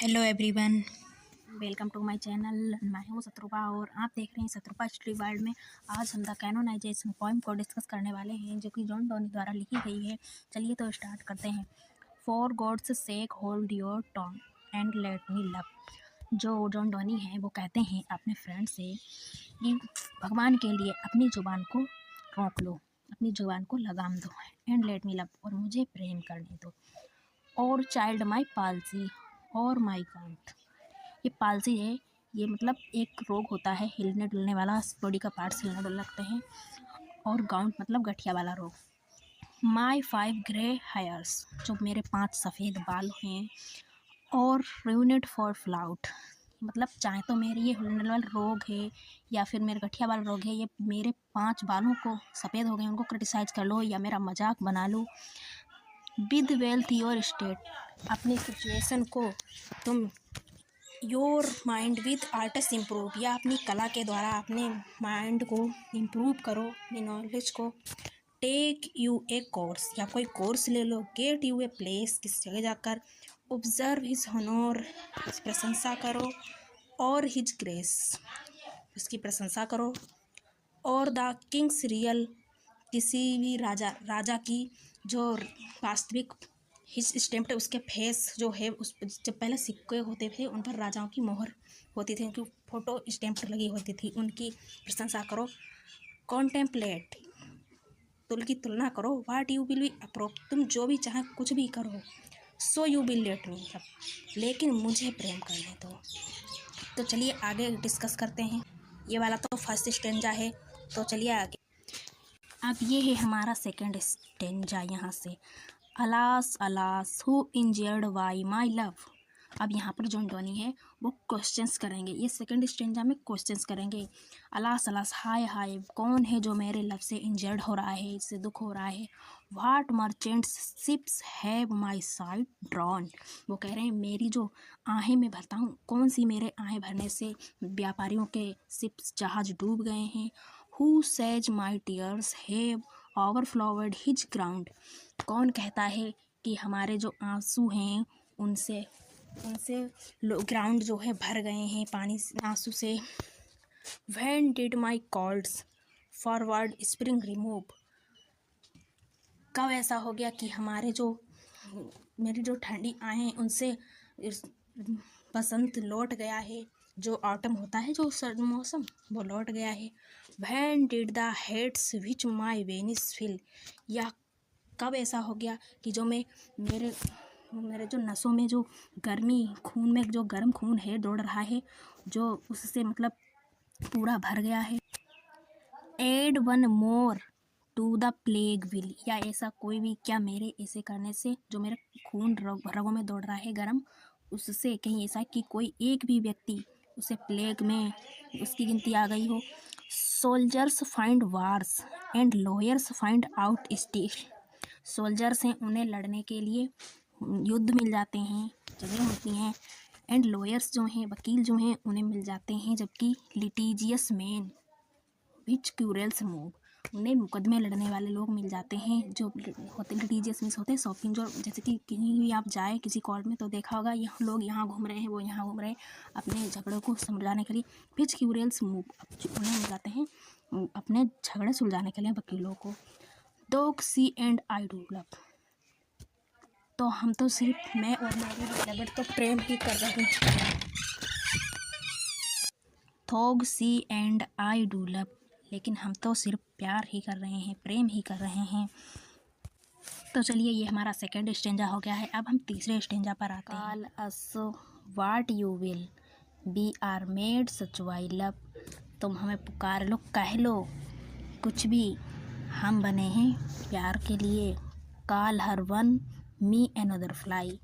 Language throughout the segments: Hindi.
Hello everyone, welcome to my channel. मैं हूँ शत्रुपा और आप देख रहे हैं शत्रुपा स्टोरी वर्ल्ड में। आज हम द कैनोनाइजेशन पोएम को डिस्कस करने वाले हैं जो कि जॉन डोनी द्वारा लिखी गई है। चलिए तो स्टार्ट करते हैं। For God's sake hold your tongue and let me love. जो जॉन डोनी हैं वो कहते हैं अपने फ्रेंड से कि भगवान के लिए अपनी ज़ुबान को रोक लो, अपनी ज़ुबान को लगाम दो, एंड लेट मी लव, और मुझे प्रेम करने दो। और चाइल्ड माई पालसी और माई काउंट। ये पालसी है, ये मतलब एक रोग होता है हिलने डुलने वाला, बॉडी का पार्ट्स हिलने डुलने लगते हैं। और गाउंट मतलब गठिया वाला रोग। माई 5 ग्रे हेयर्स, जो मेरे 5 सफ़ेद बाल हैं। और रूनेट फॉर फ्लाउट, मतलब चाहे तो मेरे ये हिलने वाला रोग है या फिर मेरे गठिया वाला रोग है, ये मेरे 5 बालों को सफ़ेद हो गए उनको क्रिटिसाइज़ कर लो या मेरा मजाक बना लो। विद वेल्थ योर स्टेट, अपनी सिचुएशन को तुम your mind with arts improve, या अपनी कला के द्वारा अपने माइंड को इम्प्रूव करो, अपनी नॉलेज को। टेक यू ए कोर्स, या कोई कोर्स ले लो। गेट यू ए प्लेस, किस जगह जाकर। ऑब्जर्व हिज हॉनर, प्रशंसा करो। और हिज ग्रेस, उसकी प्रशंसा करो। और द किंग्स रियल, किसी भी राजा की जो वास्तविक हिज स्टैम्प्ड, उसके फेस जो है, उस जब पहले सिक्के होते थे उन पर राजाओं की मोहर होती थी, उनकी फ़ोटो स्टैम्प्ड लगी होती थी, उनकी प्रशंसा करो। कॉन्टेम्पलेट, की तुलना करो। वाट यू विल बी अप्रोव, तुम जो भी चाहे कुछ भी करो। So you will let me, लेकिन मुझे प्रेम करने दो। तो चलिए आगे डिस्कस करते हैं। ये वाला तो फर्स्ट स्टेंजा है, तो चलिए आगे। अब ये है हमारा सेकंड स्टेंजा। यहाँ से alas alas who injured by my love. अब यहाँ पर जॉन डोनी है वो क्वेश्चंस करेंगे, ये सेकंड स्टेंजा में क्वेश्चंस करेंगे। अलास अलास, हाय हाय, कौन है जो मेरे लव से इंजर्ड हो रहा है, इससे दुख हो रहा है। What merchants ships have my side drawn, वो कह रहे हैं मेरी जो आहें मैं भरता हूँ, कौन सी मेरे आहें भरने से व्यापारियों के शिप्स जहाज डूब गए हैं। Who says my tears have overflowed his ground, कौन कहता है कि हमारे जो आंसू हैं उनसे ग्राउंड जो है भर गए हैं पानी आंसू से। When did my colds forward spring remove, कब ऐसा हो गया कि हमारे जो मेरी जो ठंडी आए उनसे बसंत लौट गया है, जो ऑटम होता है, जो सर्द मौसम, वो लौट गया है। When did the heats which my veins fill, या कब ऐसा हो गया कि जो मैं मेरे जो नसों में जो गर्मी, खून में जो गर्म खून है दौड़ रहा है, जो उससे मतलब पूरा भर गया है। Add one more to the plague bill, या ऐसा कोई भी क्या मेरे ऐसे करने से जो मेरा खून रगों में दौड़ रहा है गर्म, उससे कहीं ऐसा कि कोई एक भी व्यक्ति उसे प्लेग में उसकी गिनती आ गई हो। Soldiers find wars and lawyers find out steel, soldiers हैं उन्हें लड़ने के लिए युद्ध मिल जाते हैं, जगह होती हैं। एंड लॉयर्स जो हैं, वकील जो हैं, उन्हें मिल जाते हैं। जबकि लिटिजियस मैन विच क्यूरल्स मूव, उन्हें मुकदमे लड़ने वाले लोग मिल जाते हैं जो होते लिटिजियस मीन्स होते हैं शौकीन, जो जैसे कि कहीं भी आप जाए किसी कोर्ट में तो देखा होगा यहाँ लोग यहाँ घूम रहे हैं, वो यहाँ घूम रहे हैं अपने झगड़ों को सुलझाने के लिए। विच क्यूरल्स मूव, उन्हें मिल जाते हैं अपने झगड़े सुलझाने के लिए वकीलों को। Though she and I do love, तो हम तो सिर्फ मैं और मेरी बेलवड तो प्रेम ही कर रहे हैं। थोग सी एंड आई डू लव, लेकिन हम तो सिर्फ प्यार ही कर रहे हैं, प्रेम ही कर रहे हैं। तो चलिए ये हमारा सेकंड स्टेंजा हो गया है। अब हम तीसरे स्टेंजा पर आते हैं। Call us what you will, we are made such by love, तुम हमें पुकार लो, कह लो कुछ भी, हम बने हैं प्यार के लिए। Call her one me another fly,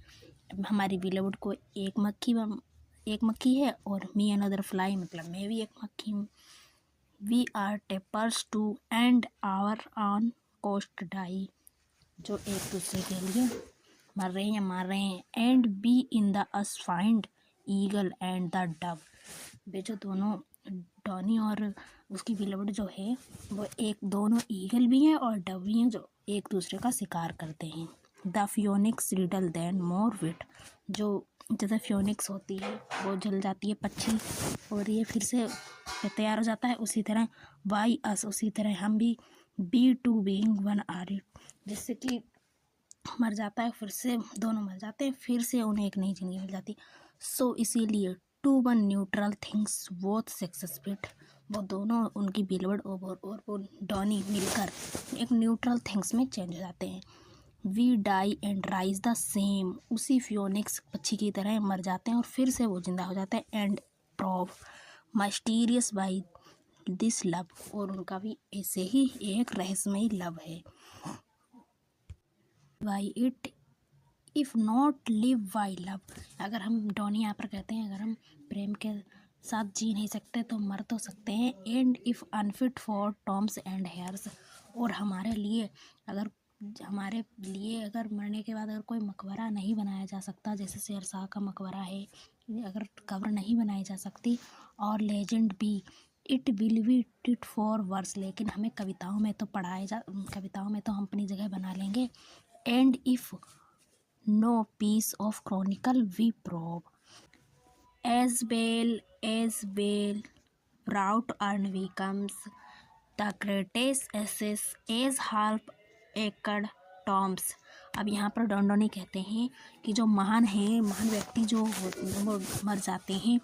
हमारी बिलवुड को एक मक्खी है, और मी अनदर फ्लाई मतलब मैं भी एक मक्खी हूँ। We are tapers too and our own cost die, जो एक दूसरे के लिए मर रहे हैं या मार रहे हैं। And be in the us find eagle and the dove, वे जो दोनों डॉनी और उसकी बिलवड जो है वो एक दोनों ईगल भी हैं और डव भी हैं जो एक दूसरे का शिकार करते हैं। द फियोनिक्स रिडल दैन मोर विट, जो जैसे फ्योनिक्स होती है वो जल जाती है पक्षी और ये फिर से तैयार हो जाता है, उसी तरह वाई अस, उसी तरह हम भी we two being one are it, जिससे कि मर जाता है फिर से दोनों मर जाते हैं, फिर से उन्हें एक नई जिंदगी मिल जाती। सो इसीलिए to one neutral things both successful, वो दोनों उनकी बिलवर्ड और वो डॉनी मिलकर एक न्यूट्रल थिंग्स में चेंज हो जाते हैं। We die and rise the same, उसी फ्योनिक्स पक्षी की तरह मर जाते हैं और फिर से वो जिंदा हो जाते हैं। And prove mysterious by this love, और उनका भी ऐसे ही एक रहस्यमयी लव है। Why it if not live why love, अगर हम डॉनी यहाँ पर कहते हैं अगर हम प्रेम के साथ जी नहीं सकते तो मर तो सकते हैं। And if unfit for Tom's and hairs, और हमारे लिए अगर मरने के बाद अगर कोई मकबरा नहीं बनाया जा सकता, जैसे शेरशाह का मकबरा है, अगर कब्र नहीं बनाई जा सकती, और लेजेंड भी it will be fit for verse, लेकिन हमें कविताओं में तो हम अपनी जगह बना लेंगे। And if no piece of chronicle we probe, as well proud and becomes the greatest assess as half acred tombs। अब यहाँ पर डोंडोनी कहते हैं कि जो महान व्यक्ति जो वो मर जाते हैं,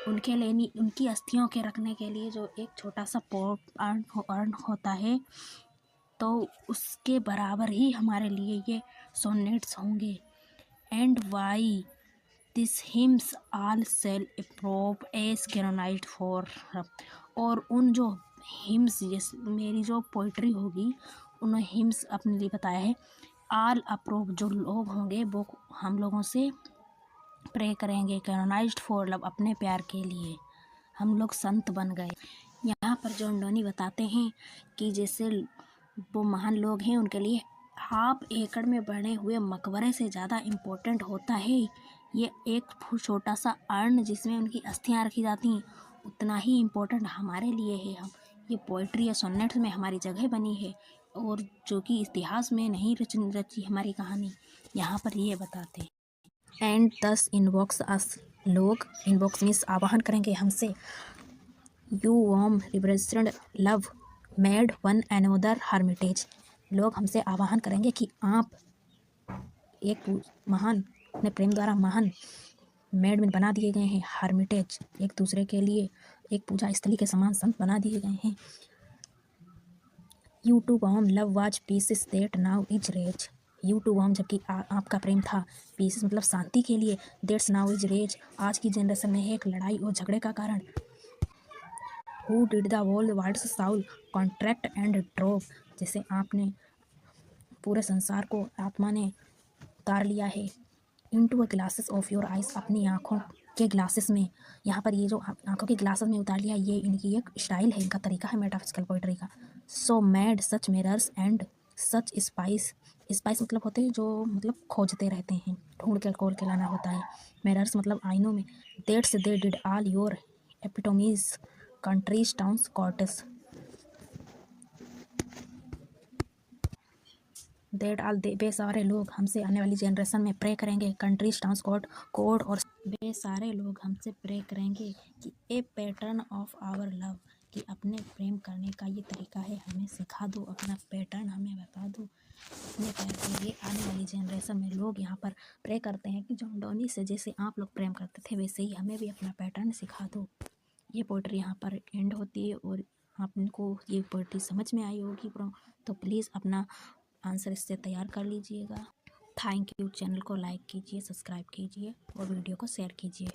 उनके लिए उनकी अस्थियों के रखने के लिए जो एक छोटा सा पॉट अर्न होता है, तो उसके बराबर ही हमारे लिए ये सोनेट्स होंगे। And why this hymns all shall approve as canonized for, और उन जो हिम्स, जैसे मेरी जो पोइट्री होगी उन्होंने हिम्स अपने लिए बताया है। आल अप्रूव, जो लोग होंगे वो हम लोगों से प्रे करेंगे कैनोनाइज्ड फॉर लव, अपने प्यार के लिए हम लोग संत बन गए। यहाँ पर जॉन डोनी बताते हैं कि जैसे वो महान लोग हैं उनके लिए हाफ एकड़ में बने हुए मकबरे से ज़्यादा इम्पोर्टेंट होता है ये एक छोटा सा अर्न जिसमें उनकी अस्थियाँ रखी जाती हैं, उतना ही इम्पोर्टेंट हमारे लिए है। हम ये पोइट्री या सोनेट्स में हमारी जगह बनी है, और जो कि इतिहास में नहीं रची हमारी कहानी, यहाँ पर ये बताते हैं। एंड दस इनवॉक्स अस, लोग इनवॉक्स मीन्स आवाहन करेंगे हमसे, you whom represent love made one another hermitage, लोग हमसे आवाहन करेंगे कि आप एक महान अपने प्रेम द्वारा महान मेड में बना दिए गए हैं, हर्मिटेज एक दूसरे के लिए एक पूजा स्थली के समान संत बना दिए गए हैं। You to whom love was peace that now is rage, you to whom जबकि आपका प्रेम था, पीसेस मतलब शांति के लिए, दैट्स नाउ इज रेज आज की जनरेशन में है एक लड़ाई और झगड़े का कारण। Who did the world wides Saul contract and drop, जैसे आपने पूरे संसार को आत्मा ने उतार लिया है। Into a glasses of your eyes, अपनी आँखों के ग्लासेस में, यहाँ पर ये जो आँखों के ग्लासेस में उतार लिया, ये इनकी एक स्टाइल है, इनका तरीका है मेटाफिजिकल पोइट्री का। So mad such mirrors and such spice, spice मतलब होते हैं जो मतलब खोजते रहते हैं, ढूंढ के खोल के लाना होता है। मिरर्स मतलब आइनों में। That's they did all your epitomes countries towns courts, that all वे सारे लोग हमसे आने वाली जनरेशन में प्रे करेंगे, कंट्रीज टाउन्स कोड और वे सारे लोग हमसे प्रे करेंगे कि ए पैटर्न ऑफ आवर लव, कि अपने प्रेम करने का ये तरीका है, हमें सिखा दो, अपना पैटर्न हमें बता दो अपने प्यार के लिए। आने वाली जनरेशन में लोग यहाँ पर प्रे करते हैं कि जॉन डोनी से जैसे आप लोग प्रेम करते थे वैसे ही हमें भी अपना पैटर्न सिखा दो। ये पोइट्री यहाँ पर एंड होती है, और आपको ये पोइट्री समझ में आई होगी तो प्लीज़ अपना आंसर इससे तैयार कर लीजिएगा। Thank you. चैनल को लाइक कीजिए, सब्सक्राइब कीजिए और वीडियो को शेयर कीजिए।